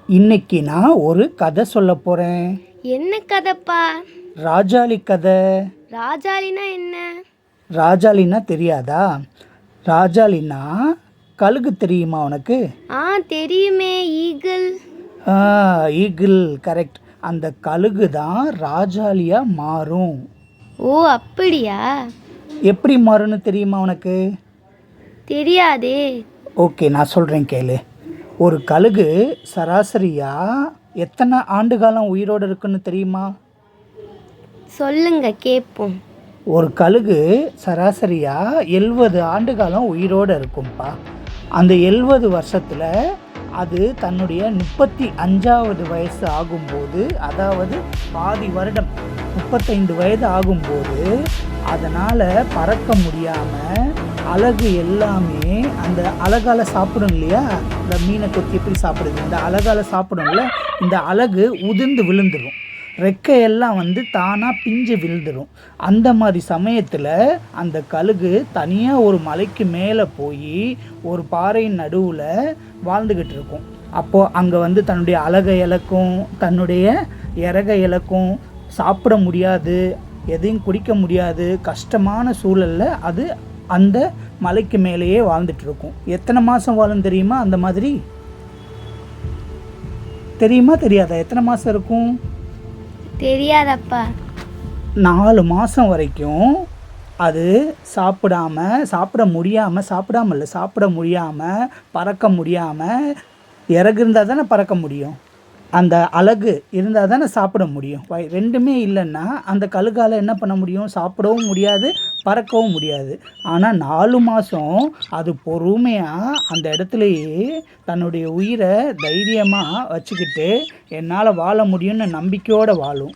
இன்னைக்கு நான் ஒரு கதை சொல்ல போறேன். என்ன கதைப்பா? ராஜாளி கதை. ராஜாளினா என்ன? ராஜாளின்னா தெரியாதா? ராஜாளின்னா கழுகு தெரியுமா உனக்கு? தெரியுமே, ஈகிள். ஆ, ஈகிள் கரெக்ட். அந்த கழுகு தான் ராஜாளியா மாறும். ஓ, அப்படியா? எப்படி மாறும்னு தெரியுமா உனக்கு? தெரியாதே. ஓகே, நான் சொல்கிறேன் கேளு. ஒரு கழுகு சராசரியா எத்தனை ஆண்டு காலம் உயிரோடு இருக்குன்னு தெரியுமா? சொல்லுங்க கேட்போம். ஒரு கழுகு சராசரியாக 70 ஆண்டு காலம் உயிரோடு இருக்கும்பா. அந்த 70 வருஷத்தில் அது தன்னுடைய 35வது வயசு ஆகும்போது, அதாவது பாதி வருடம் 35 வயது ஆகும்போது, அதனால் பறக்க முடியாமல் அலகு எல்லாமே அந்த அலகால சாப்பிடும் இல்லையா, இந்த மீனை கொத்தி எப்படி சாப்பிடுது, இந்த அலகால சாப்பிடும்ல, இந்த அலகு உதிர்ந்து விழுந்துடும். ரெக்கையெல்லாம் தானாக பிஞ்சு விழுந்துடும். அந்த மாதிரி சமயத்தில் அந்த கழுகு தனியாக ஒரு மலைக்கு மேலே போய் ஒரு பாறையின் நடுவில் வாழ்ந்துக்கிட்டு இருக்கும். அப்போது அங்கே தன்னுடைய அலகை இழக்கும், தன்னுடைய இறகை இழக்கும், சாப்பிட முடியாது, எதையும் குடிக்க முடியாது, கஷ்டமான சூழலில் அது அந்த மலைக்கு மேலேயே வாழ்ந்துட்டு இருக்கும். எத்தனை மாதம் வாழும் தெரியுமா? அந்த மாதிரி தெரியுமா தெரியாதா? எத்தனை மாதம் இருக்கும்? தெரியாதப்பா. 4 மாதம் வரைக்கும் அது சாப்பிட முடியாமல் பறக்க முடியாமல், இறகு இருந்தால் தானே பறக்க முடியும், அந்த அலகு இருந்தால் தானே சாப்பிட முடியும். ரெண்டுமே இல்லைன்னா அந்த கழுகால் என்ன பண்ண முடியும்? சாப்பிடவும் முடியாது, பறக்கவும் முடியாது. ஆனால் 4 மாதம் அது பொறுமையாக அந்த இடத்துலையே தன்னுடைய உயிரை தைரியமாக வச்சுக்கிட்டு என்னால் வாழ முடியும்னு நம்பிக்கையோடு வாழும்.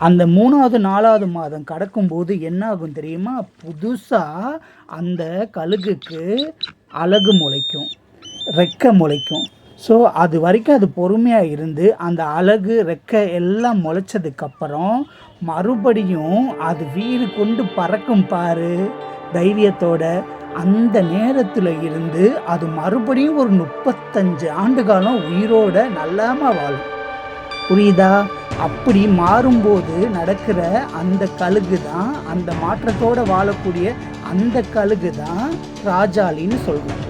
அந்த 3வது 4வது மாதம் கடக்கும்போது என்ன ஆகும் தெரியுமா? புதுசாக அந்த கழுகுக்கு அலகு முளைக்கும், ரெக்கை முளைக்கும். ஸோ அது வரைக்கும் அது பொறுமையாக இருந்து அந்த அலகு ரெக்கை எல்லாம் முளைச்சதுக்கப்புறம் மறுபடியும் அது வீறு கொண்டு பறக்கும் பாரு தைரியத்தோட. அந்த நேரத்தில் இருந்து அது மறுபடியும் ஒரு 35 ஆண்டு காலம் உயிரோட நல்லாமல் வாழும். புரியுதா? அப்படி மாறும்போது நடக்கிற அந்த கழுகு தான், அந்த மாற்றத்தோடு வாழக்கூடிய அந்த கழுகு தான் ராஜாளின்னு சொல்கிறோம்.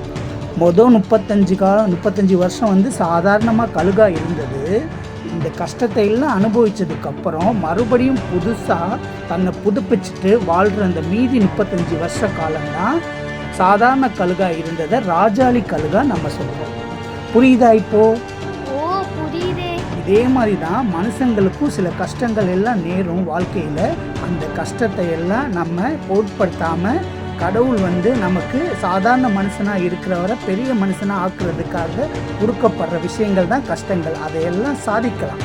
மொதல் 35 வருஷம் சாதாரணமாக கழுகாக இருந்தது. இந்த கஷ்டத்தை எல்லாம் அனுபவித்ததுக்கப்புறம் மறுபடியும் புதுசாக தன்னை புதுப்பிச்சுட்டு வாழ்கிற அந்த மீதி 35 வருஷ காலம்தான் சாதாரண கழுகாக இருந்ததை ராஜாளி கழுகாக நம்ம சொல்கிறோம். புரியுதா இப்போது? இதே மாதிரி தான் மனுஷங்களுக்கும் சில கஷ்டங்கள் எல்லாம் நேரும் வாழ்க்கையில். அந்த கஷ்டத்தை எல்லாம் நம்ம பொருட்படுத்தாமல் கடவுள் நமக்கு சாதாரண மனுஷனாக இருக்கிறவரை பெரிய மனுஷனாக ஆக்குறதுக்காக கொடுக்கப்படுற விஷயங்கள் தான் கஷ்டங்கள். அதையெல்லாம் சாதிக்கலாம்.